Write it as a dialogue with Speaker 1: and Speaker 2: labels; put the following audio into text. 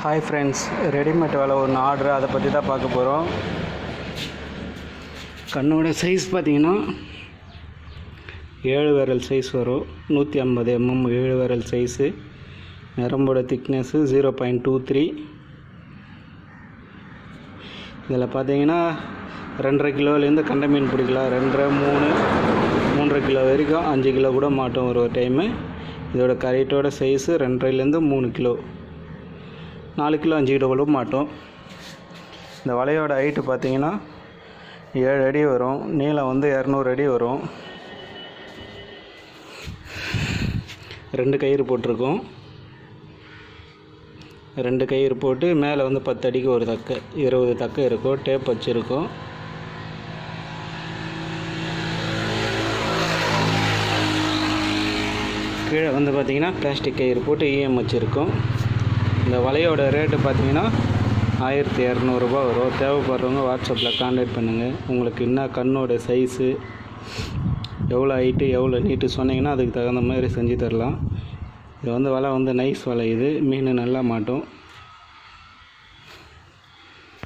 Speaker 1: Hi friends, readymade வேலை ஒன்று order, அதை பற்றி தான் பார்க்க போகிறோம். கண்ணோட சைஸ் பார்த்திங்கன்னா 7 விரல் சைஸ் வரும். 150 mm 7 விரல் சைஸு. நரம்போட திக்னஸ்ஸு 0.23. இதில் பார்த்தீங்கன்னா 2.5 கிலோலேருந்து கண்டை மீன் பிடிக்கலாம். 2.5 3 கிலோ வரைக்கும் 5 கிலோ கூட மாட்டோம் ஒரு டைமு. இதோட கரெக்டோட சைஸு 2.5லேருந்து 3 கிலோ, 4 கிலோ 5 கிலோ கூட மாட்டோம். இந்த வலையோட ஹைட்டு பார்த்தீங்கன்னா 7 அடி வரும். நீளம் 200 அடி வரும். 2 கயிறு போட்டிருக்கோம். 2 கயிறு போட்டு மேலே 10 அடிக்கு ஒரு தக்கை, 20 தக்கை இருக்கும். டேப் வச்சுருக்கோம். கீழே பார்த்திங்கன்னா பிளாஸ்டிக் கயிறு போட்டு ஈஎம் வச்சுருக்கோம். இந்த வலையோட ரேட்டு பார்த்தீங்கன்னா 1200 ரூபா வரும். தேவைப்படுறவங்க வாட்ஸ்அப்பில் கான்டாக்ட் பண்ணுங்கள். உங்களுக்கு என்ன கண்ணோட சைஸு, எவ்வளோ ஹைட்டு, எவ்வளோ நீட்டு சொன்னீங்கன்னா அதுக்கு தகுந்த மாதிரி செஞ்சு தரலாம். இது வலை நைஸ் வலை. இது மீன் நல்லா மாட்டோம்.